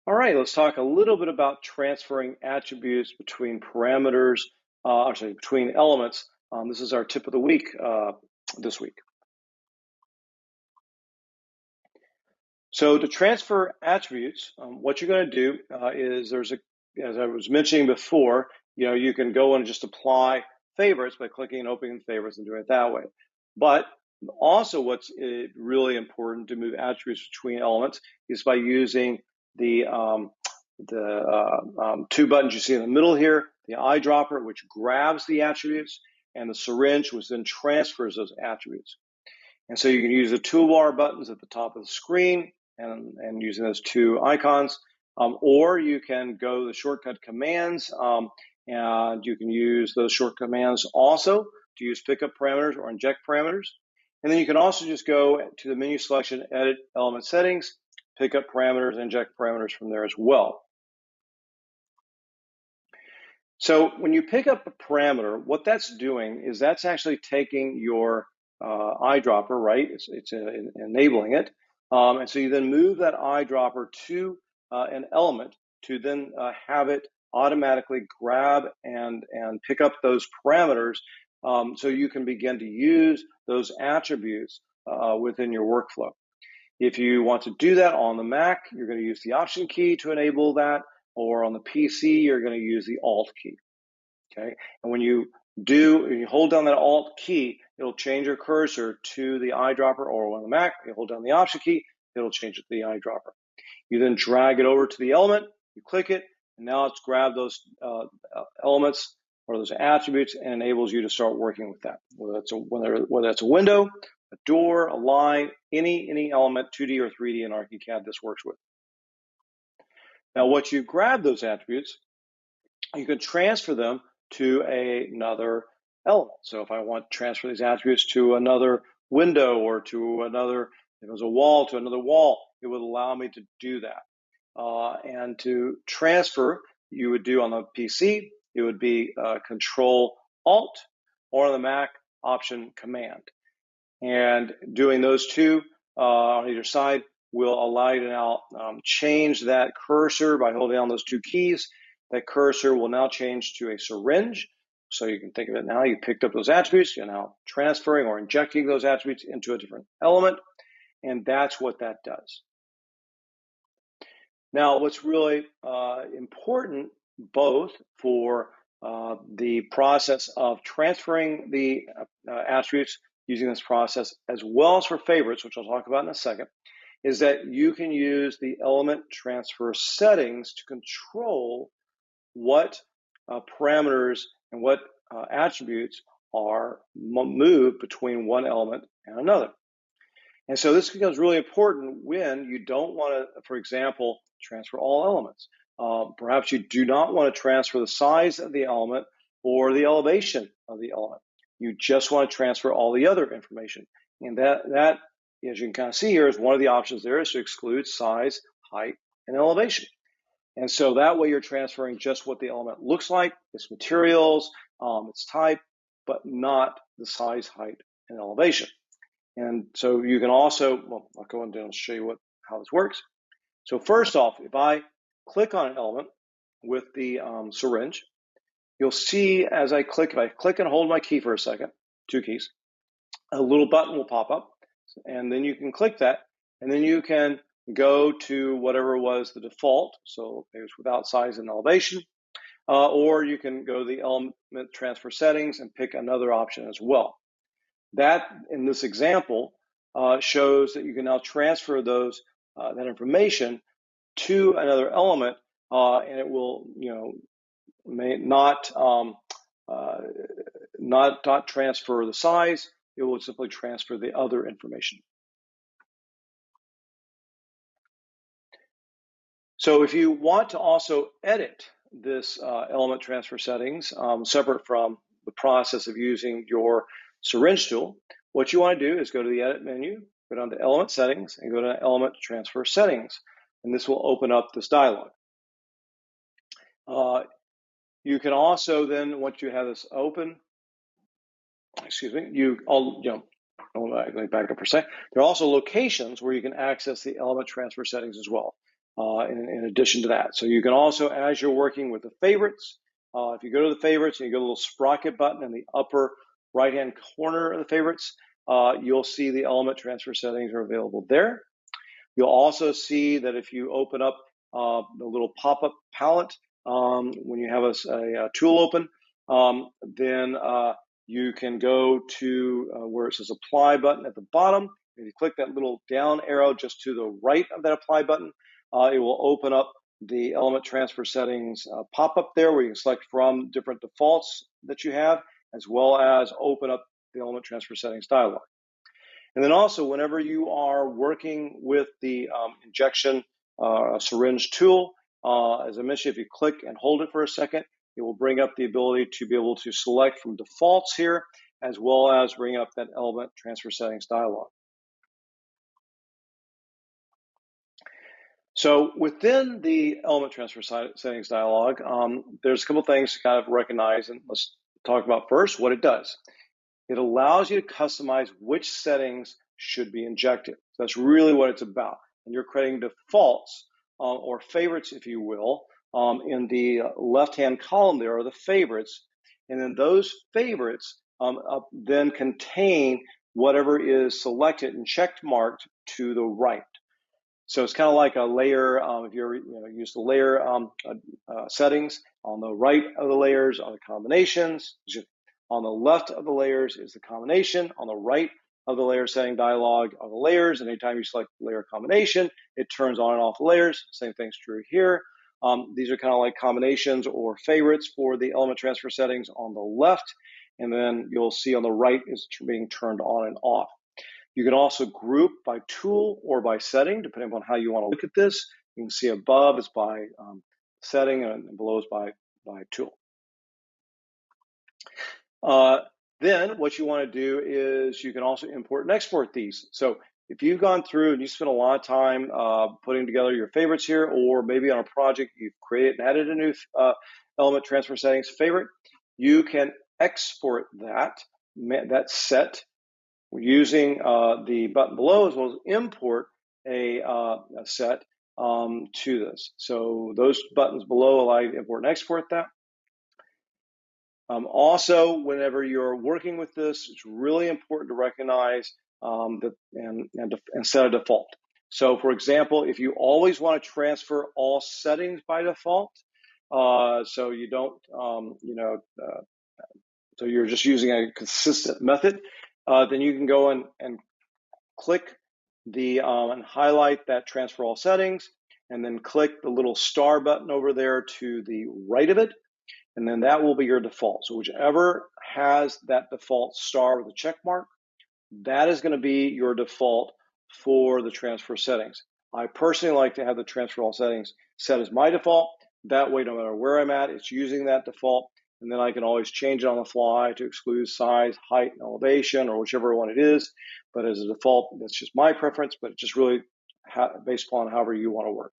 All right, let's talk a little bit about transferring attributes between parameters, between elements. This is our tip of the week this week. So to transfer attributes, what you're going to do is as I was mentioning before, you can go and just apply favorites by clicking and opening favorites and doing it that way. But also what's really important to move attributes between elements is by using the two buttons you see in the middle here, the eyedropper, which grabs the attributes, and the syringe, which then transfers those attributes. And so you can use the toolbar buttons at the top of the screen and using those two icons, or you can go to the shortcut commands, and you can use those short commands also to use pickup parameters or inject parameters. And then you can also just go to the menu selection, edit element settings, pick up parameters, and inject parameters from there as well. So when you pick up a parameter, what that's doing is that's actually taking your eyedropper, right? It's enabling it. And so you then move that eyedropper to an element to then have it automatically grab and pick up those parameters, so you can begin to use those attributes within your workflow. If you want to do that on the Mac, you're going to use the Option key to enable that, or on the PC, you're going to use the Alt key. Okay, and when you hold down that Alt key, it'll change your cursor to the eyedropper, or on the Mac, you hold down the Option key, it'll change it to the eyedropper. You then drag it over to the element, you click it, and now it's grabbed those elements or those attributes and enables you to start working with that. Whether that's a window, a door, a line, any element, 2D or 3D in Archicad, this works with. Now, once you grab those attributes, you can transfer them to another element. So if I want to transfer these attributes to another window or to another, if it was a wall, to another wall, it would allow me to do that. And to transfer, you would do on the PC, it would be Control Alt, or on the Mac, Option Command. And doing those two on either side will allow you to now change that cursor by holding down those two keys. That cursor will now change to a syringe. So you can think of it now, you picked up those attributes, you're now transferring or injecting those attributes into a different element, and that's what that does. Now, what's really important, both for the process of transferring the attributes using this process, as well as for favorites, which I'll talk about in a second, is that you can use the element transfer settings to control what parameters and what attributes are moved between one element and another. And so this becomes really important when you don't want to, for example, transfer all elements. Perhaps you do not want to transfer the size of the element or the elevation of the element. You just want to transfer all the other information. And that, as you can kind of see here, is one of the options there, is to exclude size, height, and elevation. And so that way you're transferring just what the element looks like, its materials, its type, but not the size, height, and elevation. And so you can also, well, I'll go in and show you how this works. So first off, if I click on an element with the syringe, you'll see as I click, if I click and hold my key for a second, two keys, a little button will pop up, and then you can click that, and then you can go to whatever was the default, so it was without size and elevation, or you can go to the element transfer settings and pick another option as well. That, in this example, shows that you can now transfer those that information to another element, and it will, may not transfer the size. It will simply transfer the other information. So if you want to also edit this element transfer settings, separate from the process of using your syringe tool, what you want to do is go to the edit menu, go down to element settings, and go to element transfer settings. And this will open up this dialog. You can also then, once you have this open, let me back up for a second. There are also locations where you can access the element transfer settings as well. in addition to that. So you can also, as you're working with the favorites, if you go to the favorites and you go to the little sprocket button in the upper right-hand corner of the favorites, you'll see the element transfer settings are available there. You'll also see that if you open up the little pop-up palette when you have a tool open, then you can go to where it says apply button at the bottom. If you click that little down arrow just to the right of that apply button, it will open up the element transfer settings pop-up there where you can select from different defaults that you have, as well as open up the element transfer settings dialog. And then also, whenever you are working with the injection syringe tool, as I mentioned, if you click and hold it for a second, it will bring up the ability to be able to select from defaults here, as well as bring up that element transfer settings dialog. So within the element transfer settings dialog, there's a couple things to kind of recognize, and let's talk about first what it does. It allows you to customize which settings should be injected. So that's really what it's about. And you're creating defaults or favorites, if you will. In the left-hand column there are the favorites. And then those favorites then contain whatever is selected and check marked to the right. So it's kind of like a layer. If you ever use the layer settings, on the right of the layers are the combinations. On the left of the layers is the combination. On the right of the layer setting dialog are the layers. And anytime you select layer combination, it turns on and off the layers. Same thing's true here. These are kind of like combinations or favorites for the element transfer settings on the left. And then you'll see on the right is being turned on and off. You can also group by tool or by setting, depending on how you want to look at this. You can see above is by setting and below is by tool. Then what you want to do is you can also import and export these. So if you've gone through and you spent a lot of time putting together your favorites here, or maybe on a project you've created and added a new element transfer settings favorite, you can export that set using the button below, as well as import a set to this. So those buttons below allow you to import and export that. Also, whenever you're working with this, it's really important to recognize and set a default. So, for example, if you always want to transfer all settings by default, so you don't, so you're just using a consistent method, then you can go and click the and highlight that transfer all settings, and then click the little star button over there to the right of it. And then that will be your default. So whichever has that default star with a check mark, that is going to be your default for the transfer settings. I personally like to have the transfer all settings set as my default. That way, no matter where I'm at, it's using that default. And then I can always change it on the fly to exclude size, height, and elevation, or whichever one it is. But as a default, that's just my preference, but it's just really based upon however you want to work.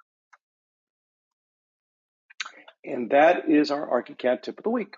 And that is our Archicad tip of the week.